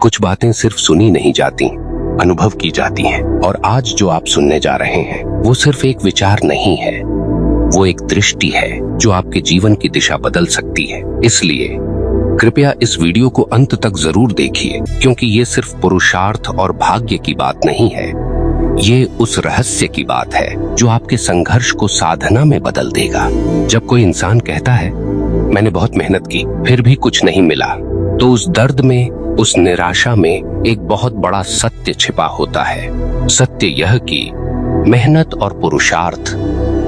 कुछ बातें सिर्फ सुनी नहीं जाती, अनुभव की जाती हैं। और आज जो आप सुनने जा रहे हैं वो सिर्फ एक विचार नहीं है, वो एक दृष्टि है जो आपके जीवन की दिशा बदल सकती है। इसलिए कृपया इस वीडियो को अंत तक जरूर देखिए, क्योंकि ये सिर्फ पुरुषार्थ और भाग्य की बात नहीं है, ये उस रहस्य की बात है जो आपके संघर्ष को साधना में बदल देगा। जब कोई इंसान कहता है मैंने बहुत मेहनत की फिर भी कुछ नहीं मिला, तो उस दर्द में, उस निराशा में एक बहुत बड़ा सत्य छिपा होता है। सत्य यह कि मेहनत और पुरुषार्थ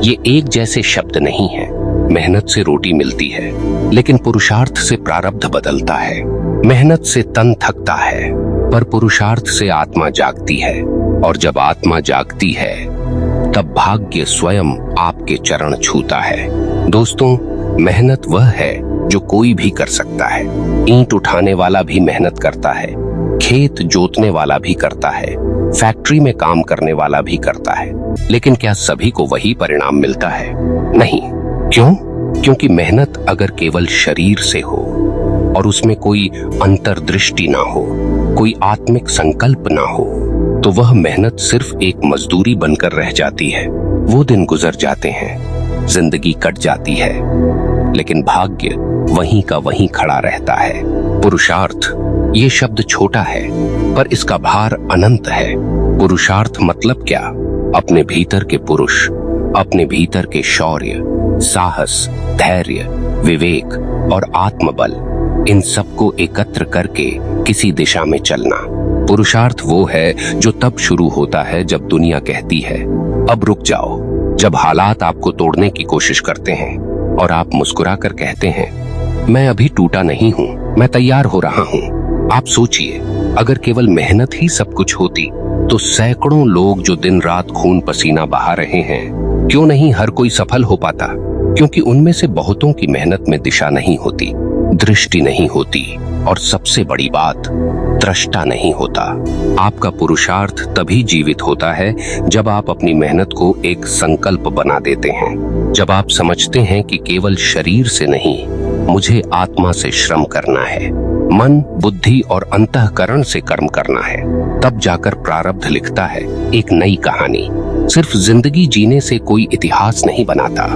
ये एक जैसे शब्द नहीं है। मेहनत से रोटी मिलती है, लेकिन पुरुषार्थ से प्रारब्ध बदलता है। मेहनत से तन थकता है, पर पुरुषार्थ से आत्मा जागती है। और जब आत्मा जागती है, तब भाग्य स्वयं आपके चरण छूता है। दोस्तों, मेहनत वह है जो कोई भी कर सकता है। ईंट उठाने वाला भी मेहनत करता है, खेत जोतने वाला भी करता है, फैक्ट्री में काम करने वाला भी करता है। लेकिन क्या सभी को वही परिणाम मिलता है? नहीं। क्यों? क्योंकि मेहनत अगर केवल शरीर से हो और उसमें कोई अंतर्दृष्टि ना हो, कोई आत्मिक संकल्प ना हो, तो वह मेहनत सिर्फ एक मजदूरी बनकर रह जाती है। वो दिन गुजर जाते हैं, जिंदगी कट जाती है, लेकिन भाग्य वहीं का वहीं खड़ा रहता है। पुरुषार्थ ये शब्द छोटा है, पर इसका भार अनंत है। पुरुषार्थ मतलब क्या? अपने भीतर के पुरुष, अपने भीतर के शौर्य, साहस, धैर्य, विवेक और आत्मबल, इन सबको एकत्र करके किसी दिशा में चलना। पुरुषार्थ वो है जो तब शुरू होता है जब दुनिया कहती है अब रुक जाओ, जब हालात आपको तोड़ने की कोशिश करते हैं और आप मुस्कुराकर कहते हैं मैं अभी टूटा नहीं हूँ, मैं तैयार हो रहा हूँ। आप सोचिए, अगर केवल मेहनत ही सब कुछ होती तो सैकड़ों लोग जो दिन रात खून पसीना बहा रहे हैं, क्यों नहीं हर कोई सफल हो पाता? क्योंकि उनमें से बहुतों की मेहनत में दिशा नहीं होती, दृष्टि नहीं होती, और सबसे बड़ी बात, दृष्टा नहीं होता। आपका पुरुषार्थ तभी जीवित होता है जब आप अपनी मेहनत को एक संकल्प बना देते हैं। जब आप समझते हैं कि केवल शरीर से नहीं, मुझे आत्मा से श्रम करना है, मन, बुद्धि और अंतःकरण से कर्म करना है, तब जाकर प्रारब्ध लिखता है एक नई कहानी। सिर्फ जिंदगी जीने से कोई इतिहास नहीं बनाता।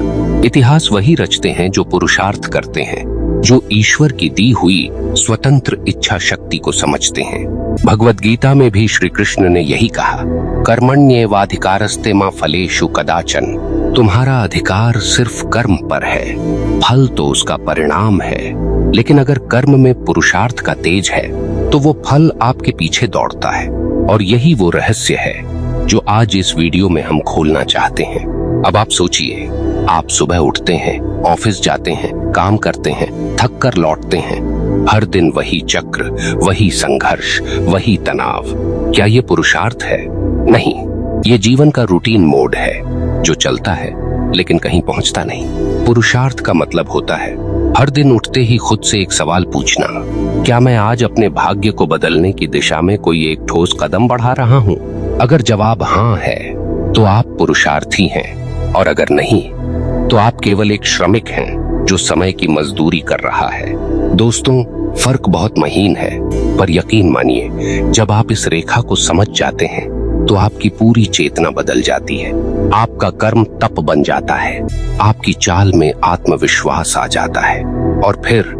इतिहास वही रचते हैं जो पुरुषार्थ करते हैं, जो ईश्वर की दी हुई स्वतंत्र इच्छा शक्ति को समझते हैं। भगवत गीता में भी श्री कृष्ण ने यही कहा, कर्मण्येवाधिकारस्ते मा फलेषु कदाचन। तुम्हारा अधिकार सिर्फ कर्म पर है, फल तो उसका परिणाम है। लेकिन अगर कर्म में पुरुषार्थ का तेज है तो वो फल आपके पीछे दौड़ता है। और यही वो रहस्य है जो आज इस वीडियो में हम खोलना चाहते हैं। अब आप सोचिए, आप सुबह उठते हैं, ऑफिस जाते हैं, काम करते हैं, थक कर लौटते हैं। हर दिन वही चक्र, वही संघर्ष, वही तनाव। क्या ये पुरुषार्थ है? नहीं, ये जीवन का रूटीन मोड है जो चलता है लेकिन कहीं पहुंचता नहीं। पुरुषार्थ का मतलब होता है हर दिन उठते ही खुद से एक सवाल पूछना, क्या मैं आज अपने भाग्य को बदलने की दिशा में कोई एक ठोस कदम बढ़ा रहा हूँ? अगर जवाब हाँ है तो आप पुरुषार्थी हैं, और अगर नहीं तो आप केवल एक श्रमिक हैं जो समय की मजदूरी कर रहा है। दोस्तों, फर्क बहुत महीन है, पर यकीन मानिए, जब आप इस रेखा को समझ जाते हैं तो आपकी पूरी चेतना बदल जाती है। आपका कर्म तप बन जाता है, आपकी चाल में आत्मविश्वास आ जाता है, और फिर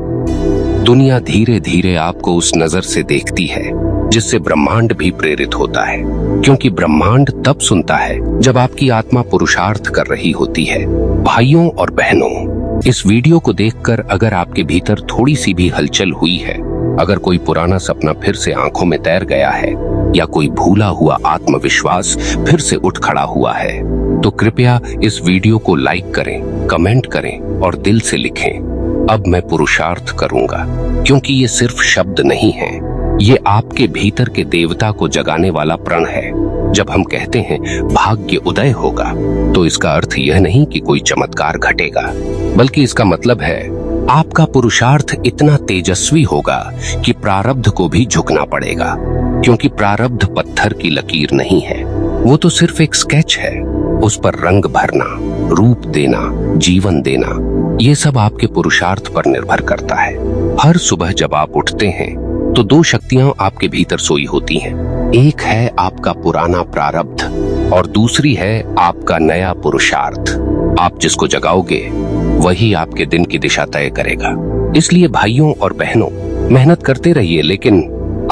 दुनिया धीरे धीरे आपको उस नजर से देखती है जिससे ब्रह्मांड भी प्रेरित होता है। क्योंकि ब्रह्मांड तब सुनता है जब आपकी आत्मा पुरुषार्थ कर रही होती है। भाइयों और बहनों, इस वीडियो को देखकर अगर आपके भीतर थोड़ी सी भी हलचल हुई है, अगर कोई पुराना सपना फिर से आंखों में तैर गया है, या कोई भूला हुआ आत्मविश्वास फिर से उठ खड़ा हुआ है, तो कृपया इस वीडियो को लाइक करें, कमेंट करें और दिल से लिखें, अब मैं पुरुषार्थ करूंगा। क्योंकि ये सिर्फ शब्द नहीं है, ये आपके भीतर के देवता को जगाने वाला प्रण है। जब हम कहते हैं भाग्य उदय होगा, तो इसका अर्थ यह नहीं कि कोई चमत्कार घटेगा, बल्कि इसका मतलब है आपका पुरुषार्थ इतना तेजस्वी होगा कि प्रारब्ध को भी झुकना पड़ेगा। क्योंकि प्रारब्ध पत्थर की लकीर नहीं है, वो तो सिर्फ एक स्केच है। उस पर रंग भरना, रूप देना, जीवन देना, ये सब आपके पुरुषार्थ पर निर्भर करता है। हर सुबह जब आप उठते हैं तो दो शक्तियां आपके भीतर सोई होती हैं। एक है आपका पुराना प्रारब्ध और दूसरी है आपका नया पुरुषार्थ। आप जिसको जगाओगे वही आपके दिन की दिशा तय करेगा। इसलिए भाइयों और बहनों, मेहनत करते रहिए, लेकिन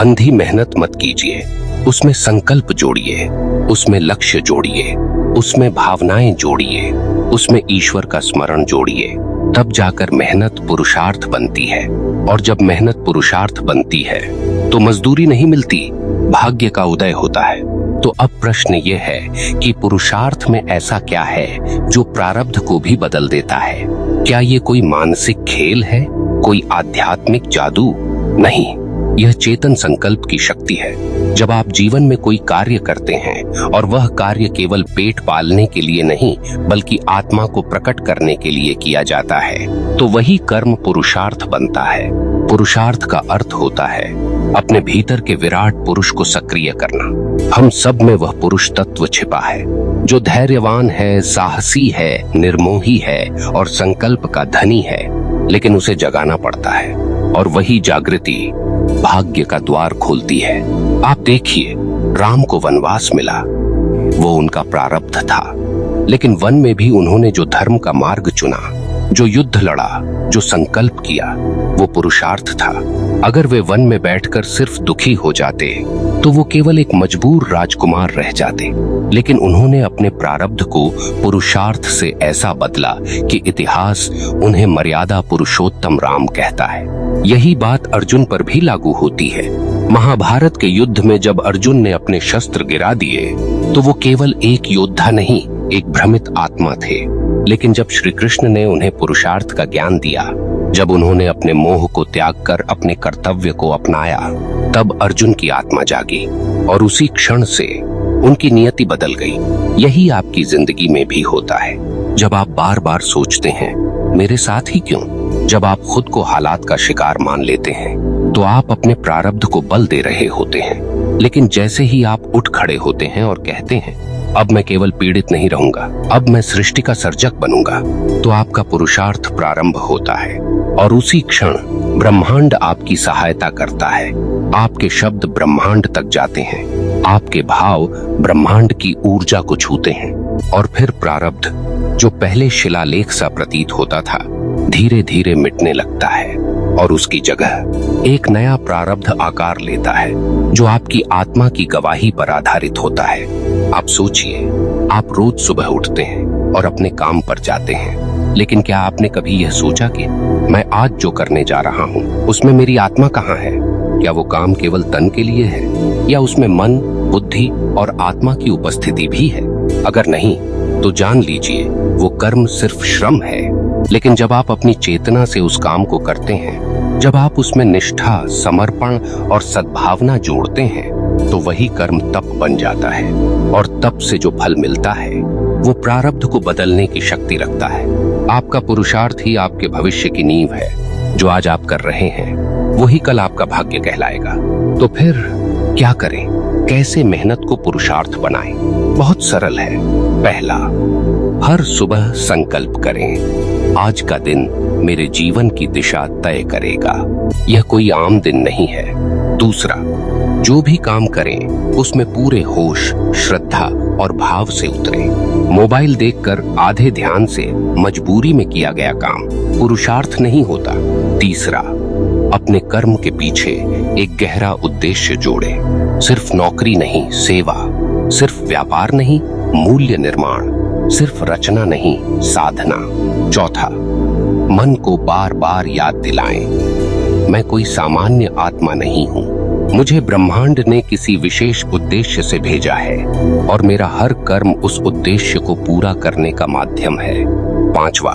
अंधी मेहनत मत कीजिए। उसमें संकल्प जोड़िए, उसमें लक्ष्य जोड़िए, उसमें भावनाएं जोड़िए, उसमें ईश्वर का स्मरण जोड़िए। तब जाकर मेहनत पुरुषार्थ बनती है। और जब मेहनत पुरुषार्थ बनती है तो मजदूरी नहीं मिलती, भाग्य का उदय होता है। तो अब प्रश्न ये है कि पुरुषार्थ में ऐसा क्या है जो प्रारब्ध को भी बदल देता है? क्या ये कोई मानसिक खेल है, कोई आध्यात्मिक जादू? नहीं, यह चेतन संकल्प की शक्ति है। जब आप जीवन में कोई कार्य करते हैं और वह कार्य केवल पेट पालने के लिए नहीं बल्कि आत्मा को प्रकट करने के लिए किया जाता है, तो वही कर्म पुरुषार्थ बनता है। पुरुषार्थ का अर्थ होता है अपने भीतर के विराट पुरुष को सक्रिय करना। हम सब में वह पुरुष तत्व छिपा है जो धैर्यवान है, साहसी है, निर्मोही है और संकल्प का धनी है, लेकिन उसे जगाना पड़ता है। और वही जागृति भाग्य का द्वार खोलती है। आप देखिए, राम को वनवास मिला, वो उनका प्रारब्ध था, लेकिन वन में भी उन्होंने जो धर्म का मार्ग चुना, जो युद्ध लड़ा, जो संकल्प किया, वो पुरुषार्थ था। अगर वे वन में बैठकर सिर्फ दुखी हो जाते तो वो केवल एक मजबूर राजकुमार रह जाते, लेकिन उन्होंने अपने प्रारब्ध को पुरुषार्थ से ऐसा बदला कि इतिहास उन्हें मर्यादा पुरुषोत्तम राम कहता है। यही बात अर्जुन पर भी लागू होती है। महाभारत के युद्ध में जब अर्जुन ने अपने शस्त्र गिरा दिए तो वो केवल एक योद्धा नहीं, एक भ्रमित आत्मा थे। लेकिन जब श्री कृष्ण ने उन्हें पुरुषार्थ का ज्ञान दिया, जब उन्होंने अपने मोह को त्याग कर अपने कर्तव्य को अपनाया, तब अर्जुन की आत्मा जागी और उसी क्षण से उनकी नियति बदल गई। यही आपकी जिंदगी में भी होता है। जब आप बार बार सोचते हैं मेरे साथ ही क्यों, जब आप खुद को हालात का शिकार मान लेते हैं, तो आप अपने प्रारब्ध को बल दे रहे होते हैं। लेकिन जैसे ही आप उठ खड़े होते हैं और कहते हैं अब मैं केवल पीड़ित नहीं रहूंगा, अब मैं सृष्टि का सर्जक बनूंगा, तो आपका पुरुषार्थ प्रारंभ होता है और उसी क्षण ब्रह्मांड आपकी सहायता करता है। आपके शब्द ब्रह्मांड तक जाते हैं, आपके भाव ब्रह्मांड की ऊर्जा को छूते हैं और फिर प्रारब्ध, जो पहले शिलालेख सा प्रतीत होता था, धीरे धीरे मिटने लगता है और उसकी जगह एक नया प्रारब्ध आकार लेता है जो आपकी आत्मा की गवाही पर आधारित होता है। आप सोचिए, आप रोज सुबह उठते हैं और अपने काम पर जाते हैं, लेकिन क्या आपने कभी यह सोचा कि मैं आज जो करने जा रहा हूँ उसमें मेरी आत्मा कहाँ है? क्या वो काम केवल तन के लिए है या उसमें मन, बुद्धि और आत्मा की उपस्थिति भी है? अगर नहीं तो जान लीजिए वो कर्म सिर्फ श्रम है। लेकिन जब आप अपनी चेतना से उस काम को करते हैं, जब आप उसमें निष्ठा, समर्पण और सद्भावना जोड़ते हैं, तो वही कर्म तप बन जाता है और तप से जो फल मिलता है वो प्रारब्ध को बदलने की शक्ति रखता है। आपका पुरुषार्थ ही आपके भविष्य की नींव है। जो आज आप कर रहे हैं वही कल आपका भाग्य कहलाएगा। तो फिर क्या करें? कैसे मेहनत को पुरुषार्थ बनाएं? बहुत सरल है। पहला, हर सुबह संकल्प करें, आज का दिन मेरे जीवन की दिशा तय करेगा। यह कोई आम दिन नहीं है। दूसरा, जो भी काम करें उसमें पूरे होश, श्रद्धा और भाव से उतरें। मोबाइल देखकर आधे ध्यान से मजबूरी में किया गया काम पुरुषार्थ नहीं होता। तीसरा, अपने कर्म के पीछे एक गहरा उद्देश्य जोड़ें। सिर्फ नौकरी नहीं, सेवा। सिर्फ व्यापार नहीं, मूल्य निर्माण। सिर्फ रचना नहीं, साधना। चौथा, मन को बार बार याद दिलाएं, मैं कोई सामान्य आत्मा नहीं हूँ, मुझे ब्रह्मांड ने किसी विशेष उद्देश्य से भेजा है और मेरा हर कर्म उस उद्देश्य को पूरा करने का माध्यम है। पांचवा,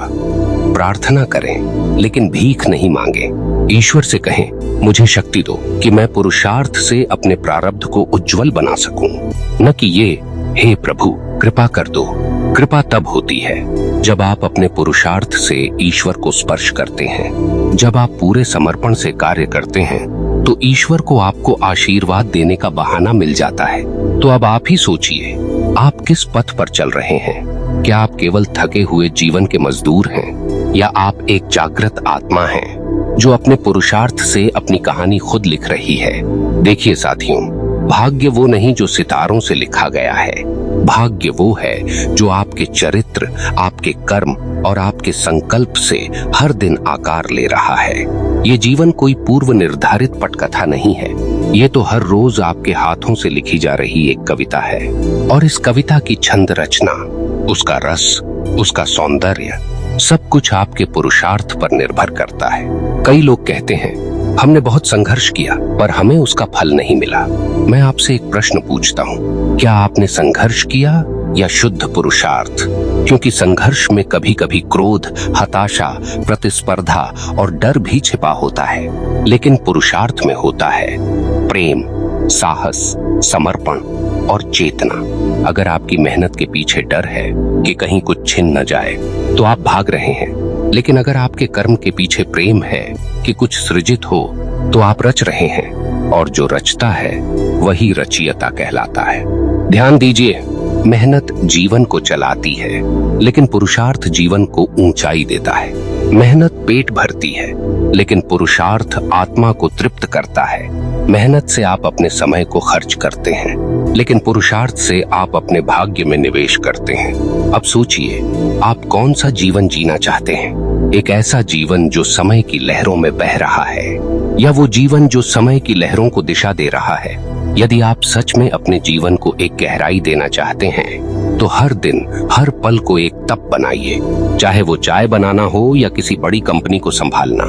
प्रार्थना करें लेकिन भीख नहीं मांगे। ईश्वर से कहें, मुझे शक्ति दो कि मैं पुरुषार्थ से अपने प्रारब्ध को उज्जवल बना सकूं, न कि ये, हे प्रभु कृपा कर दो। कृपा तब होती है जब आप अपने पुरुषार्थ से ईश्वर को स्पर्श करते हैं। जब आप पूरे समर्पण से कार्य करते हैं तो ईश्वर को आपको आशीर्वाद देने का बहाना मिल जाता है। तो अब आप ही सोचिए, आप किस पथ पर चल रहे हैं? क्या आप केवल थके हुए जीवन के मजदूर हैं या आप एक जागृत आत्मा हैं जो अपने पुरुषार्थ से अपनी कहानी खुद लिख रही है। देखिए साथियों, भाग्य वो नहीं जो सितारों से लिखा गया है। भाग्य वो है जो आपके चरित्र, आपके कर्म और आपके संकल्प से हर दिन आकार ले रहा है। ये जीवन कोई पूर्व निर्धारित पटकथा नहीं है। ये तो हर रोज आपके हाथों से लिखी जा रही एक कविता है। और इस कविता की छंद रचना, उसका रस, उसका सौंदर्य, सब कुछ आपके पुरुषार्थ पर निर्भर करता है। कई लोग कहते हैं हमने बहुत संघर्ष किया पर हमें उसका फल नहीं मिला। मैं आपसे एक प्रश्न पूछता हूँ, क्या आपने संघर्ष किया या शुद्ध पुरुषार्थ? क्योंकि संघर्ष में कभी कभी क्रोध, हताशा, प्रतिस्पर्धा और डर भी छिपा होता है, लेकिन पुरुषार्थ में होता है प्रेम, साहस, समर्पण और चेतना। अगर आपकी मेहनत के पीछे डर है कि कहीं कुछ छिन न जाए तो आप भाग रहे हैं, लेकिन अगर आपके कर्म के पीछे प्रेम है कि कुछ सृजित हो तो आप रच रहे हैं, और जो रचता है वही रचयिता कहलाता है। ध्यान दीजिए, मेहनत जीवन को चलाती है, लेकिन पुरुषार्थ जीवन को ऊंचाई देता है। मेहनत पेट भरती है, लेकिन पुरुषार्थ आत्मा को तृप्त करता है। मेहनत से आप अपने समय को खर्च करते हैं, लेकिन पुरुषार्थ से आप अपने भाग्य में निवेश करते हैं। अब सोचिए, आप कौन सा जीवन जीना चाहते हैं? एक ऐसा जीवन जो समय की लहरों में बह रहा है, या वो जीवन जो समय की लहरों को दिशा दे रहा है? यदि आप सच में अपने जीवन को एक गहराई देना चाहते हैं, तो हर दिन, हर पल को एक तप बनाइए। चाहे वो चाय बनाना हो या किसी बड़ी कंपनी को संभालना,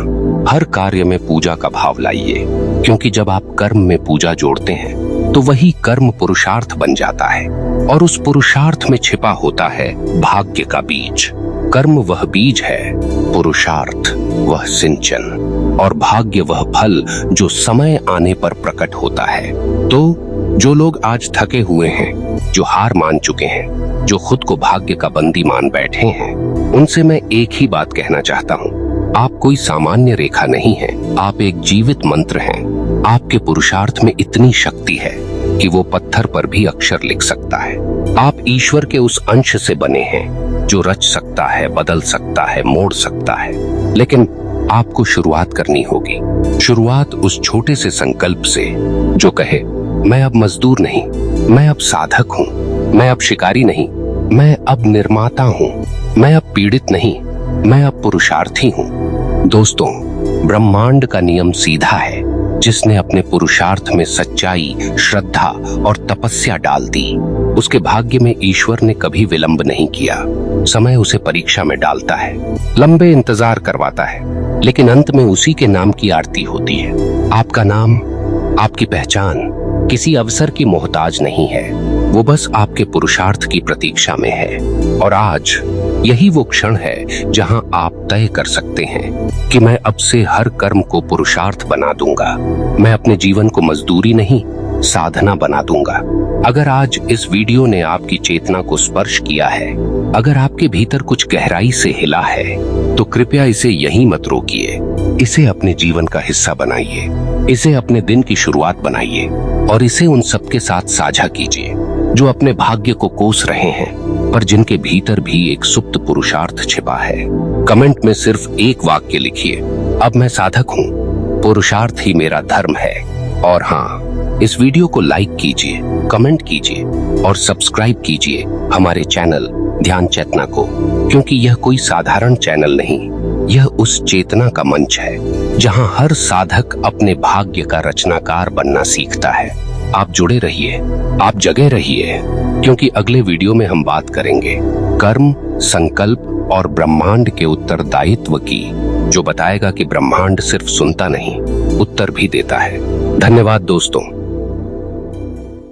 हर कार्य में पूजा का भाव लाइए, क्योंकि जब आप कर्म में पूजा जोड़ते हैं तो वही कर्म पुरुषार्थ बन जाता है, और उस पुरुषार्थ में छिपा होता है भाग्य का बीज। कर्म वह बीज है, पुरुषार्थ वह सिंचन, और भाग्य वह फल जो समय आने पर प्रकट होता है। तो जो लोग आज थके हुए हैं, जो हार मान चुके हैं, जो खुद को भाग्य का बंदी मान बैठे हैं, उनसे मैं एक ही बात कहना चाहता हूँ, आप कोई सामान्य रेखा नहीं है, आप एक जीवित मंत्र हैं। आपके पुरुषार्थ में इतनी शक्ति है कि वो पत्थर पर भी अक्षर लिख सकता है। आप ईश्वर के उस अंश से बने हैं जो रच सकता है, बदल सकता है, मोड़ सकता है, लेकिन आपको शुरुआत करनी होगी। शुरुआत उस छोटे से संकल्प से जो कहे, मैं अब मजदूर नहीं, मैं अब साधक हूँ, मैं अब शिकारी नहीं, मैं अब निर्माता हूँ, मैं अब पीड़ित नहीं, मैं अब पुरुषार्थी हूँ। दोस्तों, ब्रह्मांड का नियम सीधा है। जिसने अपने पुरुषार्थ में सच्चाई, श्रद्धा और तपस्या डाल दी, उसके भाग्य में ईश्वर ने कभी विलंब नहीं किया। समय उसे परीक्षा में डालता है, लंबे इंतजार करवाता है, लेकिन अंत में उसी के नाम की आरती होती है। आपका नाम, आपकी पहचान किसी अवसर की मोहताज नहीं है, वो बस आपके पुरुषार्थ की प्रतीक्षा में है। और आज यही वो क्षण है जहां आप तय कर सकते हैं कि मैं अब से हर कर्म को पुरुषार्थ बना दूंगा। मैं अपने जीवन को मजदूरी नहीं, साधना बना दूंगा। अगर आज इस वीडियो ने आपकी चेतना को स्पर्श किया है, अगर आपके भीतर कुछ गहराई से हिला है, तो कृपया इसे यहीं मत रोकिए। इसे अपने जीवन का हिस्सा बनाइए, इसे अपने दिन की शुरुआत बनाइए, और इसे उन सबके साथ साझा कीजिए जो अपने भाग्य को कोस रहे हैं, पर जिनके भीतर भी एक सुप्त पुरुषार्थ छिपा है। कमेंट में सिर्फ एक वाक्य लिखिए, अब मैं साधक हूँ, पुरुषार्थ ही मेरा धर्म है। और हाँ, इस वीडियो को लाइक कीजिए, कमेंट कीजिए और सब्सक्राइब कीजिए हमारे चैनल ध्यान चेतना को, क्योंकि यह कोई साधारण चैनल नहीं, यह उस चेतना का मंच है जहां हर साधक अपने भाग्य का रचनाकार बनना सीखता है। आप जुड़े रहिए, आप जगे रहिए, क्योंकि अगले वीडियो में हम बात करेंगे कर्म, संकल्प और ब्रह्मांड के उत्तरदायित्व की, जो बताएगा कि ब्रह्मांड सिर्फ सुनता नहीं, उत्तर भी देता है। धन्यवाद दोस्तों।